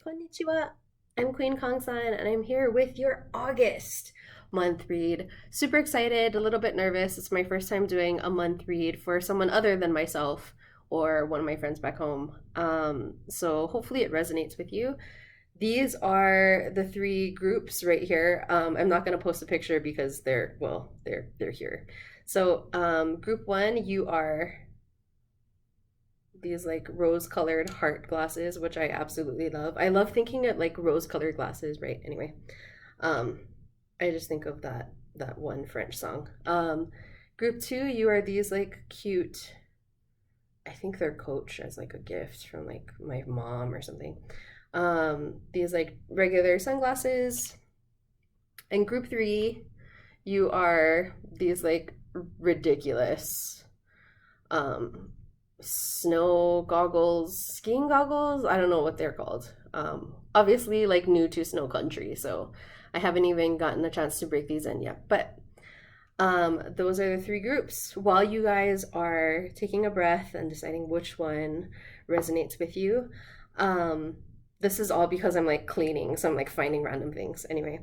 Konnichiwa. I'm Queen Kongsan, and I'm here with your August month read. Super excited, a little bit nervous. It's my first time doing a month read for someone other than myself or one of my friends back home. So hopefully it resonates with you. These are the three groups right here. I'm not going to post a picture because they're here. So group one, you are these like rose colored heart glasses, which I absolutely love. I love thinking of like rose colored glasses, right? Anyway, um, I just think of that one French song. Group two, you are these like cute. I think they're Coach as like a gift from like my mom or something. These like regular sunglasses. And group three, you are these like ridiculous um snow goggles, skiing goggles. I don't know what they're called. Obviously, like new to snow country, so I haven't even gotten a chance to break these in yet. But those are the three groups. While you guys are taking a breath and deciding which one resonates with you, this is all because I'm like cleaning, so I'm like finding random things. Anyway,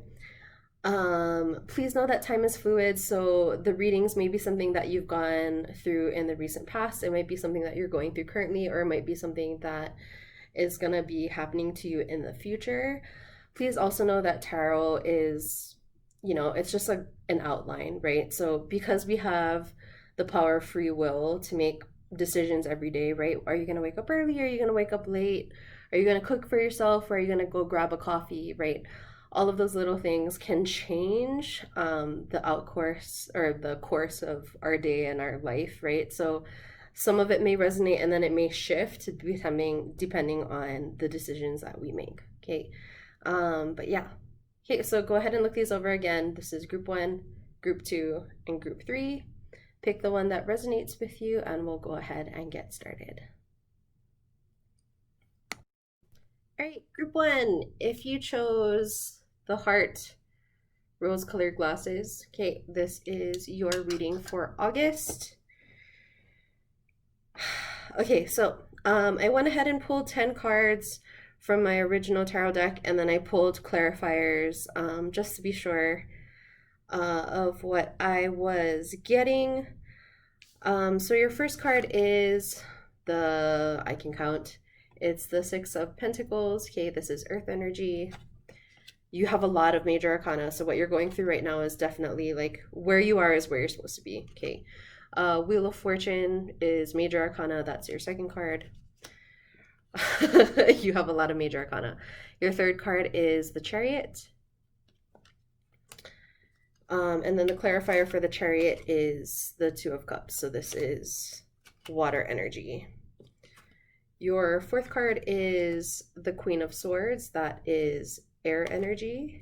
please know that time is fluid, so the readings may be something that you've gone through in the recent past. It might be something that you're going through currently, or it might be something that is going to be happening to you in the future. Please also know that tarot is, it's just like an outline, right? So because we have the power of free will to make decisions every day, right? Are you going to wake up early? Are you going to wake up late? Are you going to cook for yourself? Or are you going to go grab a coffee, right? All of those little things can change the outcourse or the course of our day and our life, right? So some of it may resonate and then it may shift depending on the decisions that we make. Okay. But yeah. Okay, so go ahead and look these over again. This is group one, group two, and group three. Pick the one that resonates with you and we'll go ahead and get started. All right, group one, if you chose the heart rose colored glasses, okay, this is your reading for August. Okay, so I went ahead and pulled 10 cards from my original tarot deck, and then I pulled clarifiers just to be sure of what I was getting. So your first card is I can count, it's the Six of Pentacles. Okay, this is Earth energy. You have a lot of major arcana, so what you're going through right now is definitely like where you are is where you're supposed to be. Okay. Wheel of Fortune is major arcana. That's your second card. You have a lot of major arcana. Your third card is the Chariot. And then the clarifier for the Chariot is the Two of Cups. So this is water energy. Your fourth card is the Queen of Swords. That is air energy.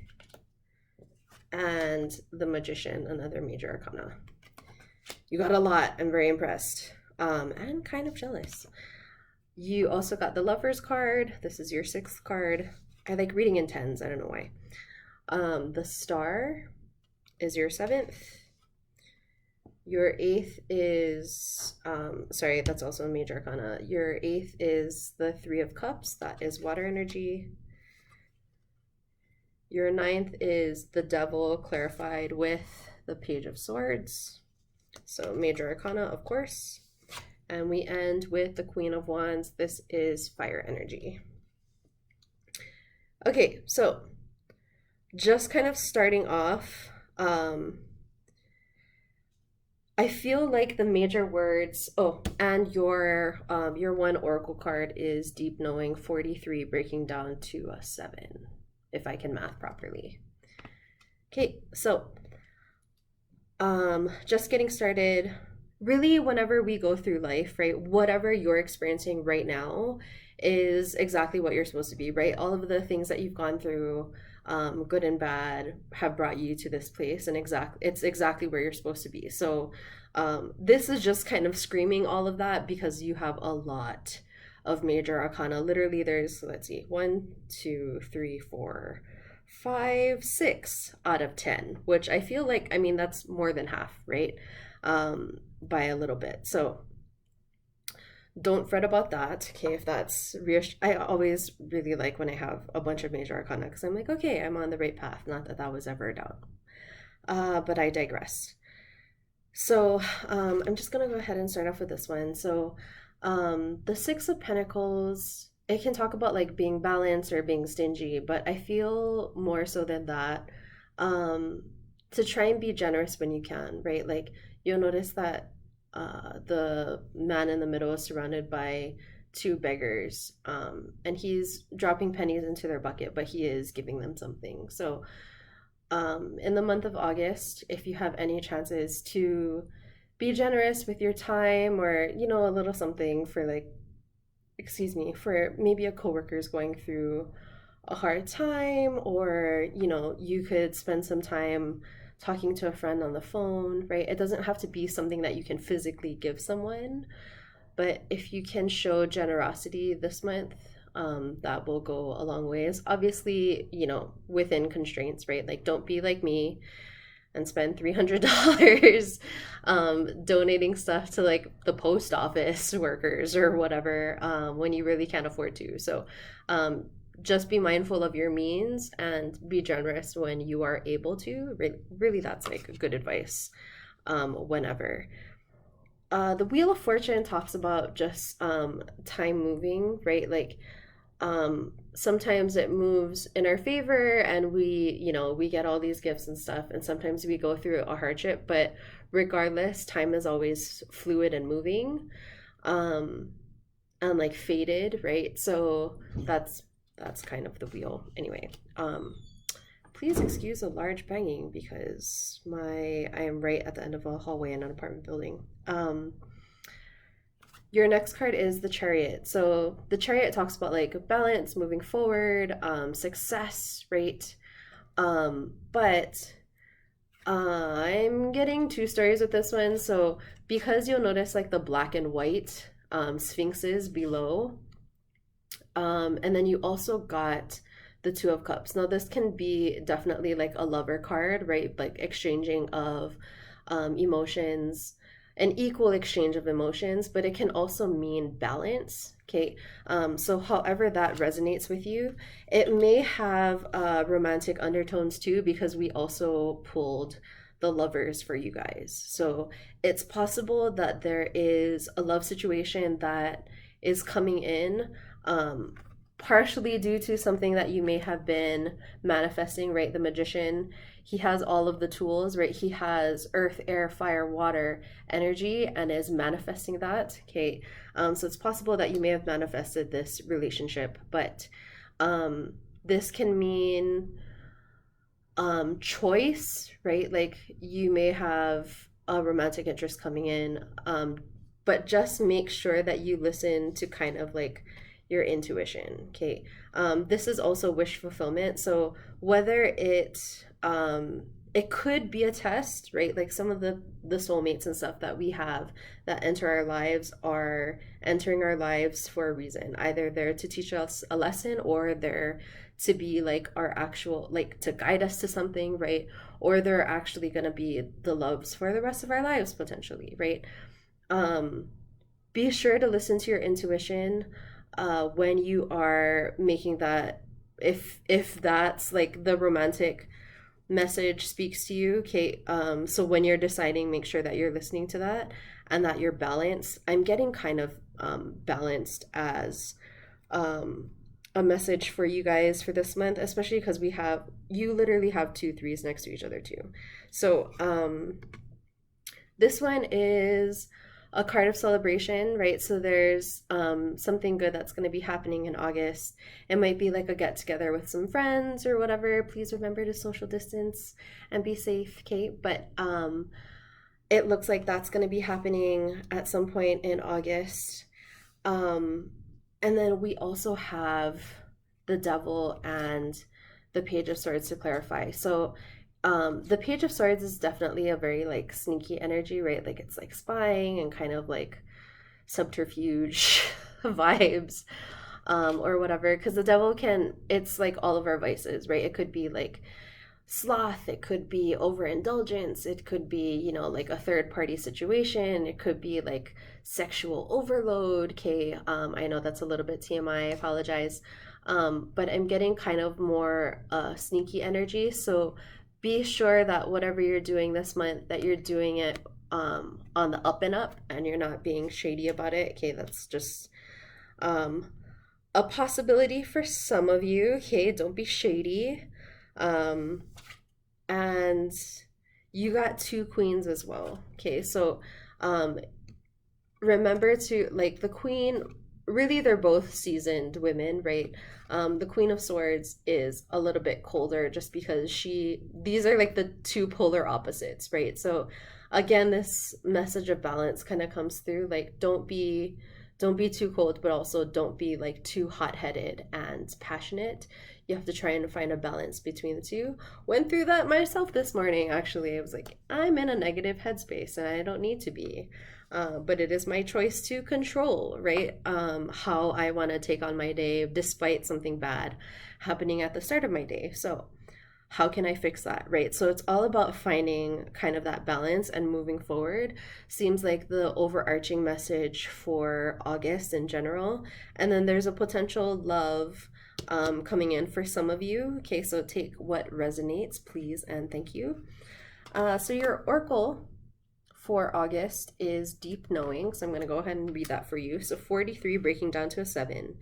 And the Magician, another major arcana. You got a lot. I'm very impressed. And kind of jealous. You also got the Lover's card. This is your sixth card. I like reading in tens. I don't know why. The Star is your seventh. Your eighth is, sorry, that's also a major arcana. Your eighth is the Three of Cups. That is water energy. Your ninth is the Devil clarified with the Page of Swords. So major arcana, of course. And we end with the Queen of Wands. This is fire energy. Okay, so just kind of starting off, I feel like the major words, and your one oracle card is Deep Knowing 43, breaking down to a 7, if I can math properly. Okay, so just getting started. Really, whenever we go through life, right, whatever you're experiencing right now is exactly what you're supposed to be, right? All of the things that you've gone through, good and bad, have brought you to this place, and it's exactly where you're supposed to be. So this is just kind of screaming all of that because you have a lot of major arcana. Literally, there's, let's see, 1, 2, 3, 4, 5, 6 out of 10, which I feel like, I mean, that's more than half, right? By a little bit. So Don't fret about that. Okay, if that's I always really like when I have a bunch of major arcana because I'm like, okay, I'm on the right path. Not that that was ever a doubt. But I digress. So I'm just gonna go ahead and start off with this one. So the Six of Pentacles, it can talk about like being balanced or being stingy, but I feel more so than that, um, to try and be generous when you can, right? Like you'll notice that the man in the middle is surrounded by two beggars, and he's dropping pennies into their bucket, but he is giving them something. So in the month of August, if you have any chances to be generous with your time or, you know, a little something for like, excuse me, for maybe a coworker's going through a hard time, or, you know, you could spend some time talking to a friend on the phone, right? It doesn't have to be something that you can physically give someone, but if you can show generosity this month, that will go a long ways. Obviously, you know, within constraints, right? Like, don't be like me and spend $300 donating stuff to like the post office workers or whatever, when you really can't afford to. So, just be mindful of your means and be generous when you are able to. Really, that's like good advice, whenever. The Wheel of Fortune talks about just time moving, right? Like sometimes it moves in our favor and we, you know, we get all these gifts and stuff, and sometimes we go through a hardship, but regardless, time is always fluid and moving, um, and like faded, right? So that's kind of the wheel. Anyway, please excuse a large banging because I am right at the end of a hallway in an apartment building. Your next card is the Chariot. So the Chariot talks about like balance, moving forward, success, right? But I'm getting two stories with this one. So because you'll notice like the black and white sphinxes below, and then you also got the Two of Cups. Now, this can be definitely like a lover card, right? Like exchanging of emotions, an equal exchange of emotions, but it can also mean balance. Okay. So, however that resonates with you, it may have romantic undertones too, because we also pulled the lovers for you guys. So, it's possible that there is a love situation that is coming in, um, partially due to something that you may have been manifesting, right? The magician, he has all of the tools, right? He has earth, air, fire, water energy and is manifesting that. Okay. So it's possible that you may have manifested this relationship, but this can mean choice, right? Like you may have a romantic interest coming in, but just make sure that you listen to kind of like your intuition. Okay. This is also wish fulfillment. So whether it could be a test, right? Like some of the soulmates and stuff that we have that enter our lives are entering our lives for a reason. Either they're to teach us a lesson, or they're to be like our actual, like to guide us to something, right? Or they're actually going to be the loves for the rest of our lives potentially, right? Um, be sure to listen to your intuition when you are making that, if that's like the romantic message speaks to you. Okay. So when you're deciding, make sure that you're listening to that and that you're balanced. I'm getting kind of balanced as um a message for you guys for this month, especially because you literally have two threes next to each other too. So this one is a card of celebration, right? So there's something good that's going to be happening in August. It might be like a get together with some friends or whatever. Please remember to social distance and be safe, Kate. But it looks like that's going to be happening at some point in August. And then we also have the Devil and the Page of Swords to clarify. So the Page of Swords is definitely a very like sneaky energy, right? Like it's like spying and kind of like subterfuge vibes, or whatever. Because the devil it's like all of our vices, right? It could be like sloth, it could be overindulgence, it could be, you know, like a third party situation, it could be like sexual overload. Okay, I know that's a little bit TMI, I apologize. But I'm getting kind of more sneaky energy. So be sure that whatever you're doing this month, that you're doing it on the up and up and you're not being shady about it. Okay, that's just um, a possibility for some of you. Okay, don't be shady. Um, and you got two queens as well. Okay, so um, remember to like the queen, really they're both seasoned women, right? The Queen of Swords is a little bit colder just because these are like the two polar opposites, right? So again, this message of balance kind of comes through, like don't be too cold, but also don't be like too hot-headed and passionate. You have to try and find a balance between the two. Went through that myself this morning, actually. I was like, I'm in a negative headspace and I don't need to be. But it is my choice to control, right? How I want to take on my day despite something bad happening at the start of my day. So, how can I fix that, right? So, it's all about finding kind of that balance and moving forward. Seems like the overarching message for August in general. And then there's a potential love coming in for some of you. Okay, so take what resonates, please, and thank you. So, your oracle for August is deep knowing. So I'm going to go ahead and read that for you. So 43 breaking down to a 7.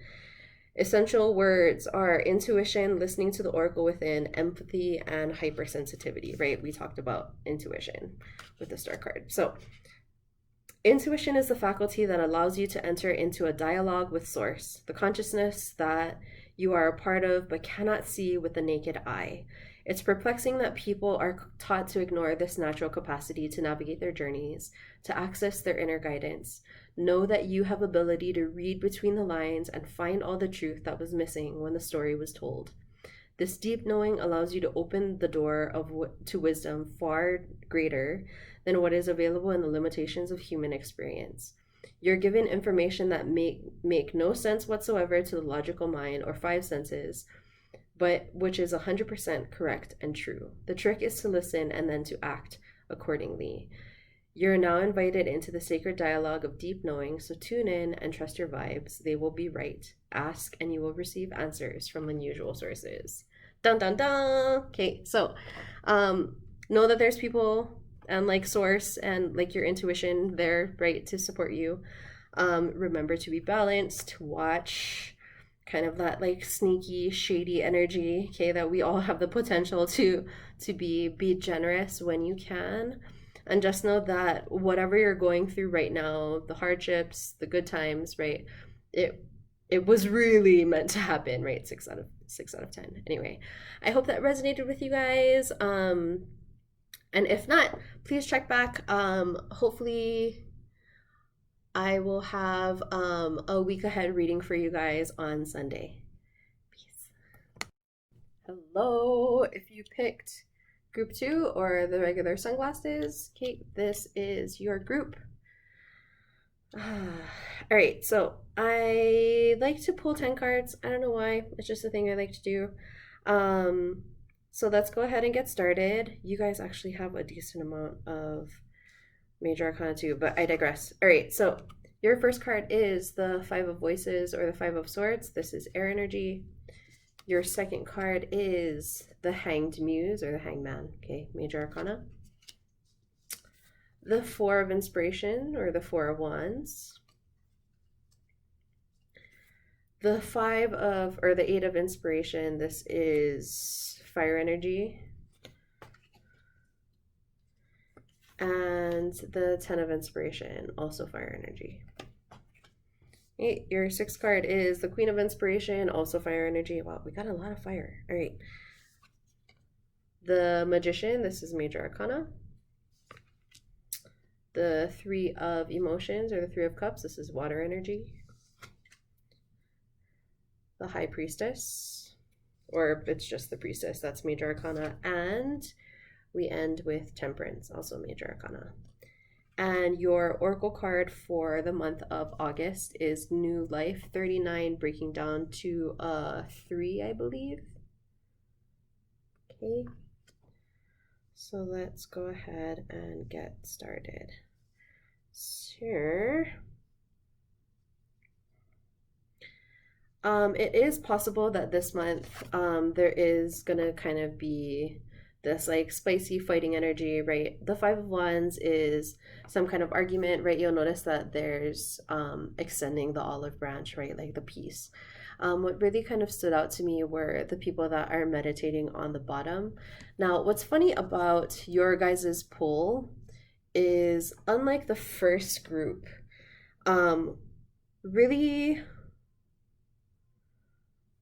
Essential words are intuition, listening to the oracle within, empathy, and hypersensitivity, right? We talked about intuition with the star card. So intuition is the faculty that allows you to enter into a dialogue with source, the consciousness that you are a part of but cannot see with the naked eye. It's perplexing that people are taught to ignore this natural capacity to navigate their journeys, to access their inner guidance. Know that you have ability to read between the lines and find all the truth that was missing when the story was told. This deep knowing allows you to open the door to wisdom far greater than what is available in the limitations of human experience. You're given information that make no sense whatsoever to the logical mind or five senses, but which is 100% correct and true. The trick is to listen and then to act accordingly. You're now invited into the sacred dialogue of deep knowing, so tune in and trust your vibes. They will be right. Ask and you will receive answers from unusual sources. Dun dun dun! Okay, so know that there's people and like source and like your intuition there, right, to support you. Remember to be balanced, watch kind of that like sneaky shady energy, okay, that we all have the potential to be generous when you can, and just know that whatever you're going through right now, the hardships, the good times, right, it was really meant to happen, right? 6 out of 10. Anyway, I hope that resonated with you guys, and if not, please check back. Hopefully I will have a week ahead reading for you guys on Sunday. Peace. Hello. If you picked group 2 or the regular sunglasses, Kate, this is your group. All right, so I like to pull 10 cards. I don't know why. It's just a thing I like to do. So let's go ahead and get started. You guys actually have a decent amount of Major Arcana 2, but I digress. All right, so your first card is the Five of Voices or the Five of Swords. This is air energy. Your second card is the Hanged Muse or the Hanged Man, okay, Major Arcana. The Four of Inspiration or the Four of Wands. The Eight of Inspiration, this is fire energy. And the 10 of Inspiration, also fire energy. Okay, your sixth card is the Queen of Inspiration, also fire energy. Wow, we got a lot of fire. All right. The Magician, this is Major Arcana. The Three of Emotions or the Three of Cups, this is water energy. The High Priestess, or it's just the Priestess, that's Major Arcana. And we end with Temperance, also Major Arcana. And your oracle card for the month of August is New Life, 39, breaking down to 3, I believe. Okay. So let's go ahead and get started. Sure. It is possible that this month there is gonna kind of be this like spicy fighting energy, right? The Five of Wands is some kind of argument, right? You'll notice that there's extending the olive branch, right? Like the peace. What really kind of stood out to me were the people that are meditating on the bottom. Now, what's funny about your guys's poll is unlike the first group, um, really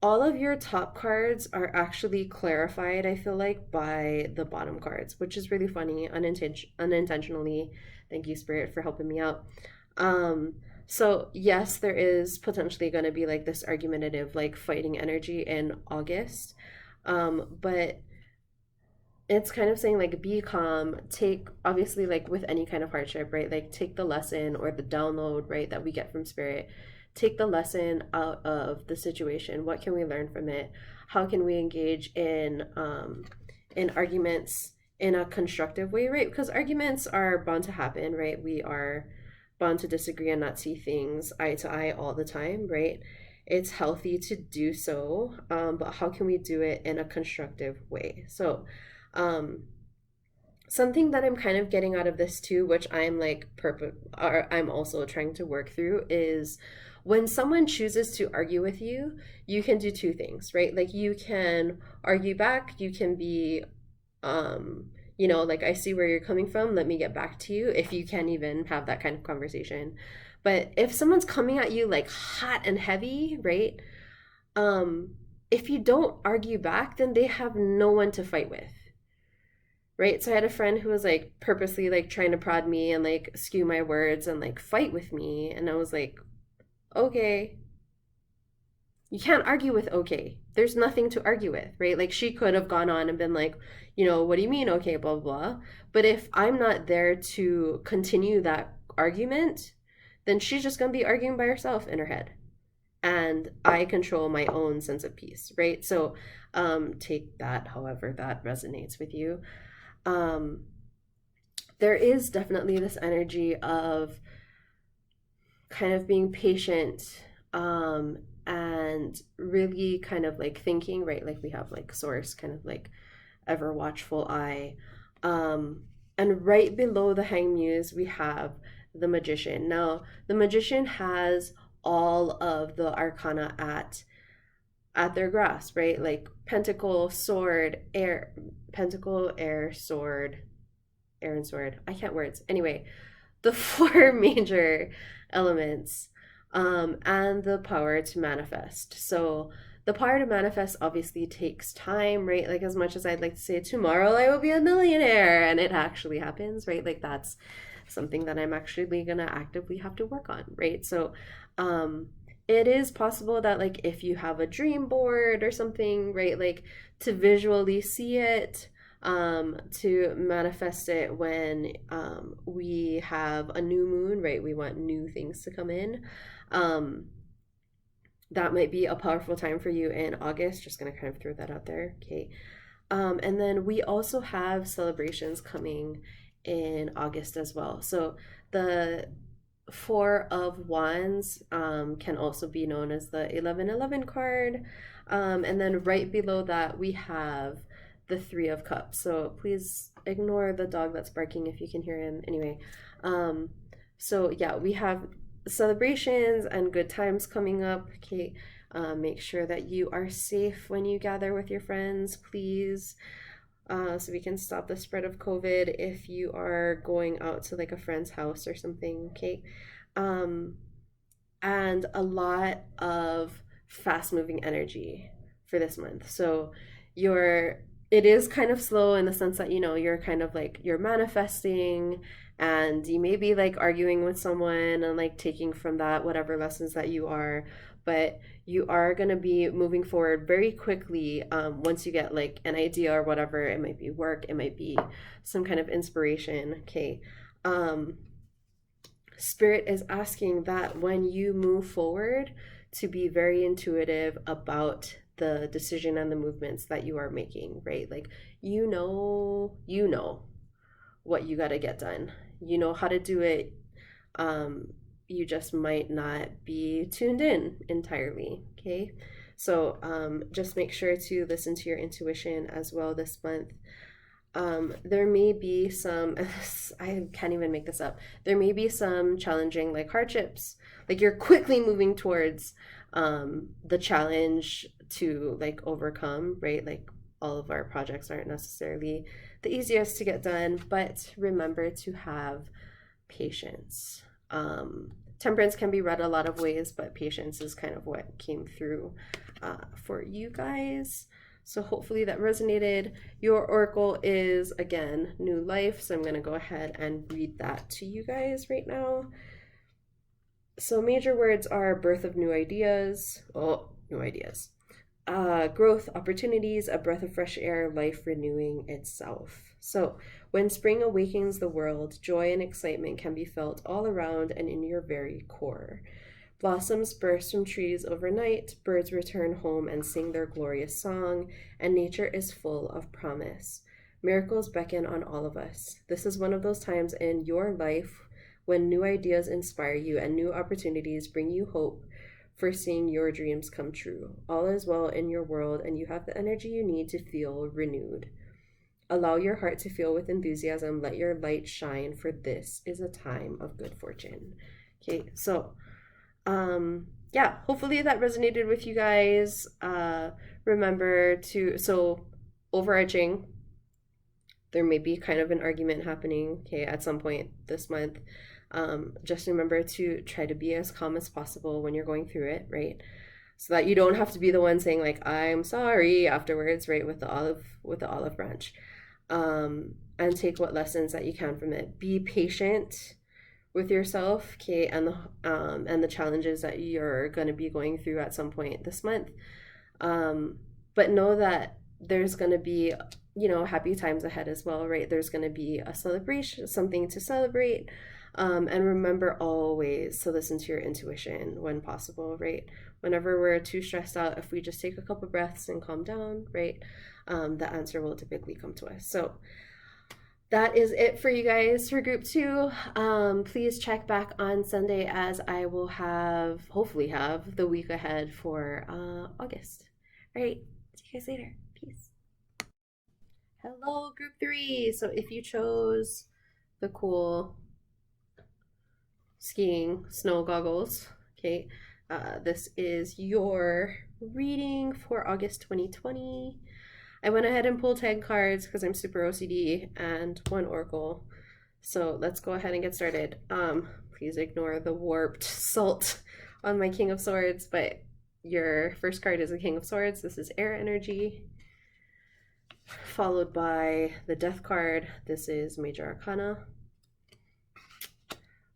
all of your top cards are actually clarified, I feel like, by the bottom cards, which is really funny, unintentionally. Thank you, Spirit, for helping me out. Um, so yes, there is potentially going to be like this argumentative, like fighting energy in August. But it's kind of saying like be calm, take obviously like with any kind of hardship, right? Like take the lesson or the download, right, that we get from Spirit, take the lesson out of the situation. What can we learn from it? How can we engage in arguments in a constructive way, right? Because arguments are bound to happen, right? We are bound to disagree and not see things eye to eye all the time, right? It's healthy to do so, but how can we do it in a constructive way? So um something that I'm kind of getting out of this too, which I'm like or I'm also trying to work through, is when someone chooses to argue with you, you can do two things, right? Like you can argue back, you can be like I see where you're coming from, let me get back to you, if you can even have that kind of conversation. But if someone's coming at you like hot and heavy, right? Um if you don't argue back, then they have no one to fight with, right? So I had a friend who was like purposely like trying to prod me and like skew my words and like fight with me. And I was like, okay, you can't argue with okay. There's nothing to argue with, right? Like she could have gone on and been like, what do you mean, okay, blah, blah, blah. But if I'm not there to continue that argument, then she's just going to be arguing by herself in her head. And I control my own sense of peace, right? So take that however that resonates with you. um there is definitely this energy of kind of being patient, and really kind of like thinking, right? Like we have like source kind of like ever watchful eye. And right below the hang muse we have the magician. Now the magician has all of the arcana at their grasp, right? Like pentacle, sword, air, pentacle, air, sword, air and sword. I can't words. Anyway, the four major elements, and the power to manifest. So the power to manifest obviously takes time, right? Like as much as I'd like to say tomorrow I will be a millionaire and it actually happens, right? Like that's something that I'm actually gonna actively have to work on, right? So it is possible that like if you have a dream board or something, right, like to visually see it, to manifest it when we have a new moon, right? We want new things to come in. Um, that might be a powerful time for you in August. Just gonna kind of throw that out there. Okay. And then we also have celebrations coming in August as well. So the Four of Wands can also be known as the 1111 card. And then right below that, we have the Three of Cups. So please ignore the dog that's barking if you can hear him. Anyway, so yeah, we have celebrations and good times coming up. Okay, make sure that you are safe when you gather with your friends, please. So we can stop the spread of COVID if you are going out to like a friend's house or something, okay? Um, and a lot of fast moving energy for this month. So you're it is kind of slow in the sense that you're kind of like you're manifesting, and you may be like arguing with someone and like taking from that whatever lessons that you are, but you are going to be moving forward very quickly, once you get like an idea or whatever. It might be work, it might be some kind of inspiration, okay? Spirit is asking that when you move forward, to be very intuitive about the decision and the movements that you are making, right? Like you know what you got to get done. You know how to do it. Um, you just might not be tuned in entirely. Okay. So just make sure to listen to your intuition as well this month. There may be some, I can't even make this up. There may be some challenging like hardships. Like you're quickly moving towards the challenge to like overcome, right? Like all of our projects aren't necessarily the easiest to get done, but remember to have patience. Temperance can be read a lot of ways, but patience is kind of what came through for you guys. So hopefully that resonated. Your oracle is, again, new life. So I'm going to go ahead and read that to you guys right now. So major words are birth of new ideas. Oh, new ideas. Growth, opportunities, a breath of fresh air, life renewing itself. So when spring awakens the world, joy and excitement can be felt all around and in your very core. Blossoms burst from trees overnight, birds return home and sing their glorious song, and nature is full of promise. Miracles beckon on all of us. This is one of those times in your life when new ideas inspire you and new opportunities bring you hope for seeing your dreams come true. All is well in your world, and you have the energy you need to feel renewed. Allow your heart to feel with enthusiasm. Let your light shine, for this is a time of good fortune. Okay, so yeah, hopefully that resonated with you guys. Remember to, so overarching, there may be kind of an argument happening, okay, at some point this month. Just remember to try to be as calm as possible when you're going through it, right? So that you don't have to be the one saying like I'm sorry afterwards, right? With the olive branch, and take what lessons that you can from it. Be patient with yourself, okay, and the challenges that you're going to be going through at some point this month. But know that there's going to be, happy times ahead as well, right? There's going to be a celebration, something to celebrate. And remember always to listen to your intuition when possible, right? Whenever we're too stressed out, if we just take a couple breaths and calm down, right, the answer will typically come to us. So that is it for you guys for group 2. Please check back on Sunday as I will hopefully have the week ahead for August. All right, see you guys later. Peace. Hello, group 3. So if you chose the cool skiing snow goggles, okay, this is your reading for August 2020. I went ahead and pulled 10 cards because I'm super OCD and 1 oracle. So let's go ahead and get started. Please ignore the warped salt on my King of Swords, but your first card is the King of Swords. This is air energy, followed by the Death card. This is Major Arcana,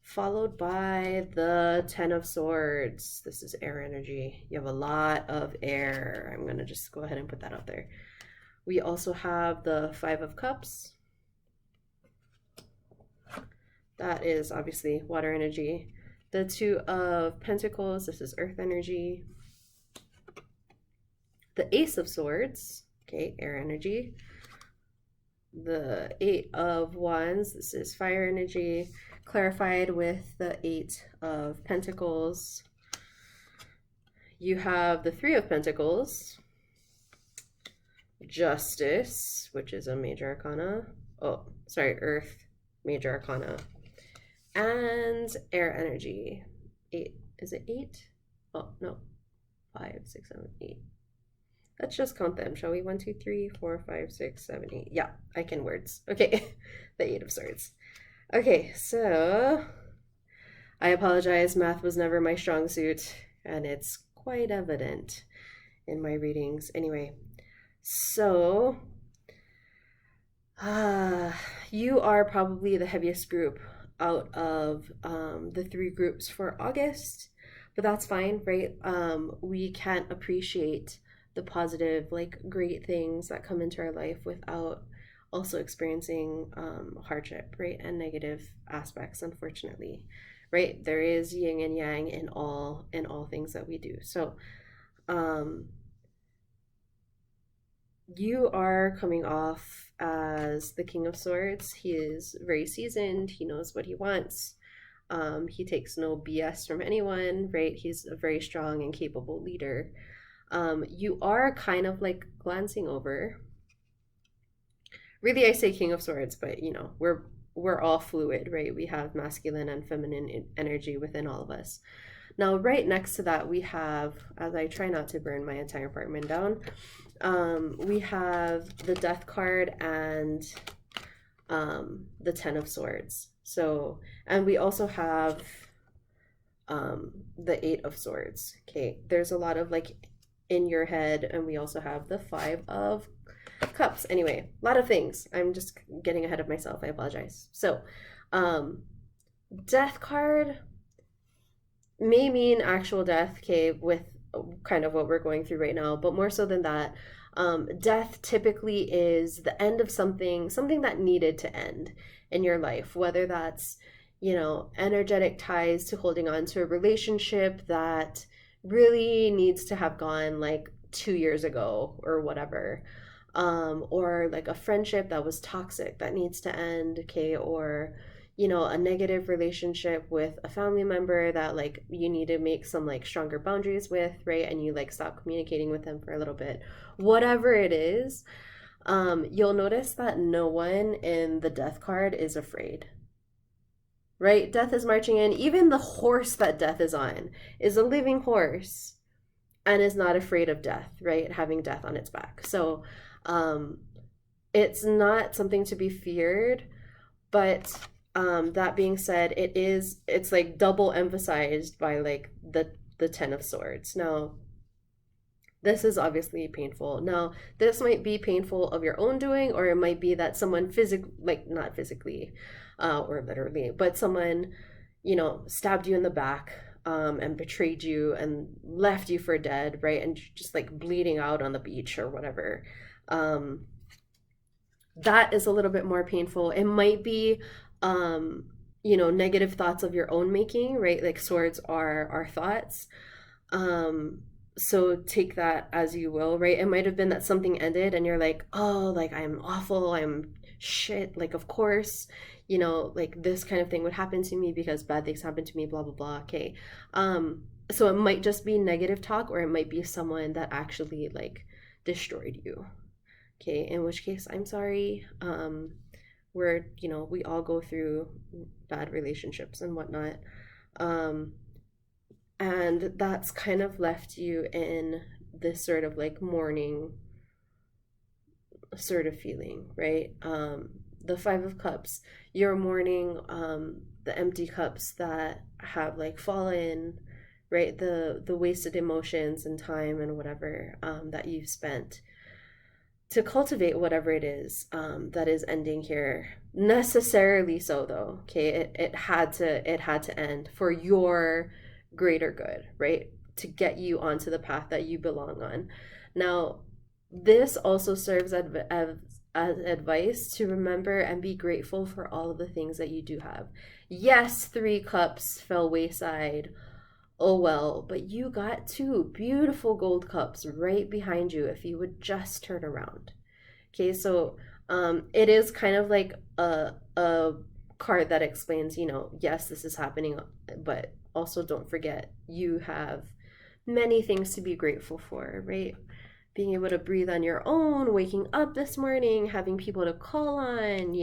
followed by the Ten of Swords. This is air energy. You have a lot of air. I'm going to just go ahead and put that out there. We also have the Five of Cups. That is obviously water energy. The Two of Pentacles. This is earth energy. The Ace of Swords. Okay, air energy. The Eight of Wands. This is fire energy. Clarified with the Eight of Pentacles. You have the Three of Pentacles. Justice, which is a major arcana. Oh, sorry, earth, major arcana. And air energy. 8. Is it 8? Oh, no. 5, 6, 7, 8. Let's just count them, shall we? 1, 2, 3, 4, 5, 6, 7, 8. Yeah, I can words. Okay, the 8 of Swords. Okay, so I apologize. Math was never my strong suit, and it's quite evident in my readings. Anyway, so you are probably the heaviest group out of the 3 groups for August, but that's fine, right? We can't appreciate the positive, like great things that come into our life without also experiencing hardship, right? And negative aspects, unfortunately, right? There is yin and yang in all things that we do. So You are coming off as the King of Swords. He is very seasoned. He knows what he wants. He takes no BS from anyone, right? He's a very strong and capable leader. You are kind of like glancing over. Really, I say King of Swords, but we're all fluid, right? We have masculine and feminine energy within all of us. Now, right next to that, we have, as I try not to burn my entire apartment down, we have the Death card and the Ten of Swords. So, and we also have the Eight of Swords. Okay, there's a lot of like in your head, and we also have the Five of Cups. Anyway, a lot of things. I'm just getting ahead of myself. I apologize. So, Death card may mean actual death, okay, with kind of what we're going through right now, but more so than that, death typically is the end of something that needed to end in your life, whether that's, energetic ties to holding on to a relationship that really needs to have gone like 2 years ago or whatever, or like a friendship that was toxic that needs to end, okay, or a negative relationship with a family member that like you need to make some like stronger boundaries with, right? And you like stop communicating with them for a little bit. Whatever it is, you'll notice that no one in the death card is afraid. Right? Death is marching in. Even the horse that death is on is a living horse and is not afraid of death, right? Having death on its back. So um, it's not something to be feared, but that being said, it's like double emphasized by like the Ten of Swords. Now, this is obviously painful. Now, this might be painful of your own doing, or it might be that someone like not physically, or literally, but someone, stabbed you in the back, and betrayed you and left you for dead, right? And just like bleeding out on the beach or whatever. Um, that is a little bit more painful. It might be, negative thoughts of your own making, right? Like swords are our thoughts. Um, so take that as you will, right? It might have been that something ended and you're like, oh, like I'm awful, I'm shit. Like, of course, like this kind of thing would happen to me because bad things happen to me, blah, blah, blah. Okay. So it might just be negative talk, or it might be someone that actually like destroyed you. Okay, in which case, I'm sorry. We all go through bad relationships and whatnot. Um, and that's kind of left you in this sort of like mourning sort of feeling, right? The Five of Cups, you're mourning the empty cups that have like fallen, right? The wasted emotions and time and whatever that you've spent to cultivate whatever it is that is ending here. Necessarily so, though. Okay, it had to end for your greater good, right? To get you onto the path that you belong on. Now, this also serves as advice to remember and be grateful for all of the things that you do have. Yes, 3 cups fell wayside. Oh well, but you got 2 beautiful gold cups right behind you if you would just turn around. Okay, so it is kind of like a card that explains, yes, this is happening, but also don't forget you have many things to be grateful for, right? Being able to breathe on your own, waking up this morning, having people to call on,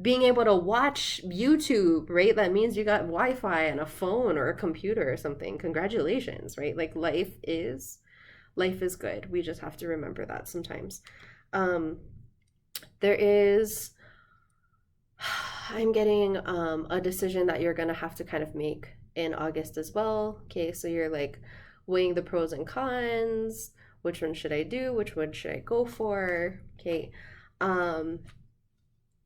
being able to watch YouTube, right? That means you got Wi-Fi and a phone or a computer or something. Congratulations, right? Like life is good. We just have to remember that sometimes. There is I'm getting a decision that you're gonna have to kind of make in August as well. Okay, so you're like weighing the pros and cons. Which one should I do? Which one should I go for? Okay. Um,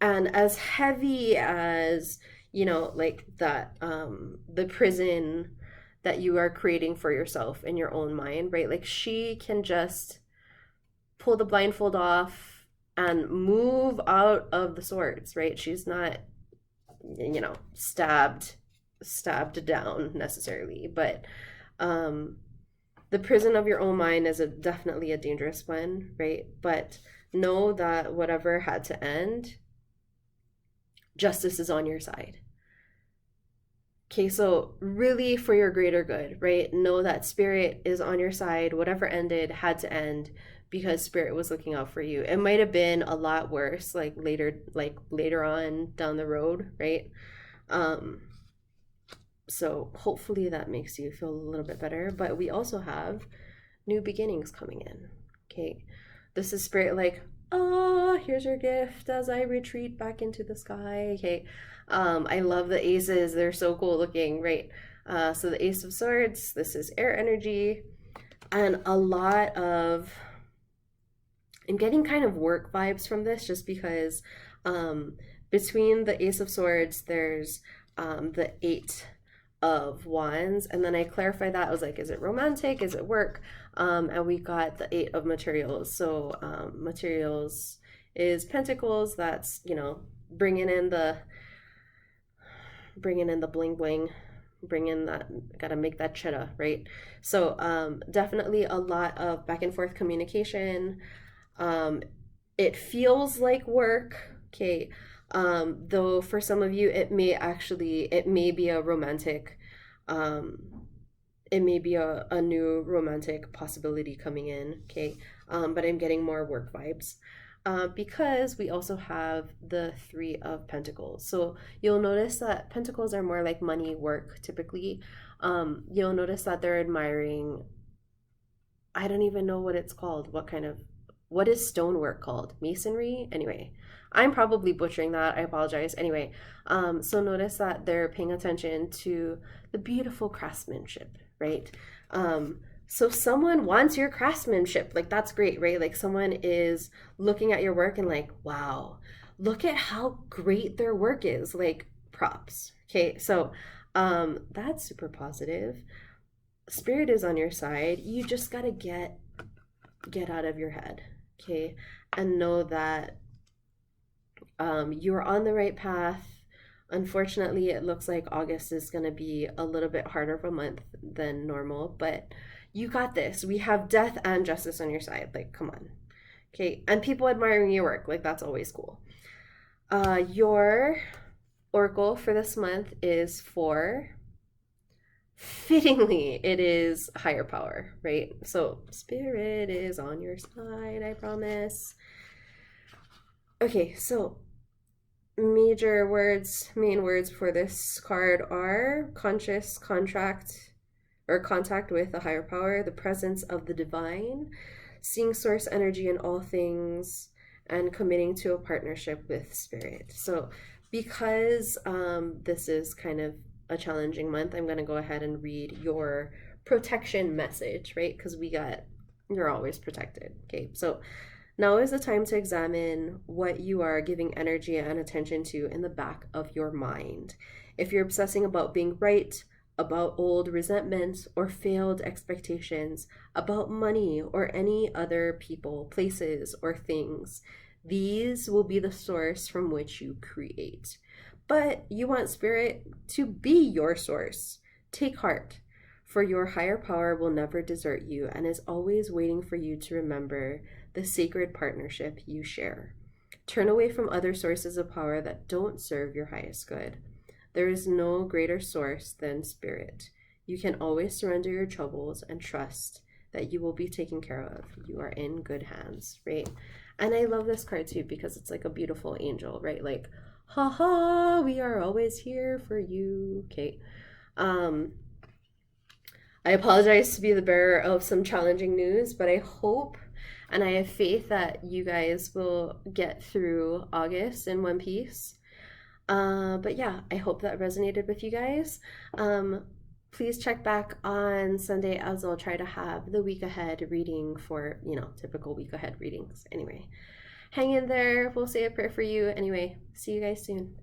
and as heavy as, like that, the prison that you are creating for yourself in your own mind, right? Like she can just pull the blindfold off and move out of the swords, right? She's not, stabbed down necessarily, but um The prison of your own mind is definitely a dangerous one, right? But know that whatever had to end, justice is on your side. Okay, so really for your greater good, right? Know that spirit is on your side. Whatever ended had to end because spirit was looking out for you. It might have been a lot worse, like later on down the road, right? Um, so hopefully that makes you feel a little bit better. But we also have new beginnings coming in. Okay, this is spirit like, oh, here's your gift as I retreat back into the sky. Okay, I love the aces. They're so cool looking, right? So the Ace of Swords, this is air energy, and a lot of, I'm getting kind of work vibes from this just because between the Ace of Swords, there's the Eight of Wands, and then I clarified that. I was like, is it romantic? Is it work? And we got the Eight of Materials. So materials is Pentacles. That's, you know, bringing in the bling bling, bring in that, gotta make that cheddar, right? So definitely a lot of back and forth communication. It feels like work, okay. Though for some of you it may be a romantic, it may be a new romantic possibility coming in, okay. But I'm getting more work vibes. Because we also have the Three of Pentacles. So you'll notice that Pentacles are more like money, work, typically. You'll notice that they're admiring, I don't even know what it's called. What is stonework called? Masonry? Anyway, I'm probably butchering that. I apologize. Anyway, so notice that they're paying attention to the beautiful craftsmanship, right? So someone wants your craftsmanship. Like, that's great, right? Like, someone is looking at your work and like, wow, look at how great their work is. Like, props. Okay, so that's super positive. Spirit is on your side. You just gotta get out of your head, okay, and know that you're on the right path. Unfortunately, it looks like August is going to be a little bit harder of a month than normal, but you got this. We have death and justice on your side. Like, come on. Okay, and people admiring your work. Like, that's always cool. Your oracle for this month is for, fittingly, it is higher power, right? So spirit is on your side, I promise. Okay, so main words for this card are conscious, contract, or contact with a higher power, the presence of the divine, seeing source energy in all things, and committing to a partnership with spirit. So because this is kind of a challenging month, I'm going to go ahead and read your protection message, right? Because you're always protected. Okay, so now is the time to examine what you are giving energy and attention to in the back of your mind. If you're obsessing about being right, about old resentments or failed expectations, about money or any other people, places, or things, these will be the source from which you create. But you want spirit to be your source. Take heart, for your higher power will never desert you and is always waiting for you to remember the sacred partnership you share. Turn away from other sources of power that don't serve your highest good. There is no greater source than spirit. You can always surrender your troubles and trust that you will be taken care of. You are in good hands, right? And I love this card too because it's like a beautiful angel, right? Like, haha, we are always here for you. Okay. I apologize to be the bearer of some challenging news, but I hope and I have faith that you guys will get through August in one piece. But yeah, I hope that resonated with you guys. Please check back on Sunday as I'll try to have the week ahead reading for, typical week ahead readings. Anyway, hang in there. We'll say a prayer for you. Anyway, see you guys soon.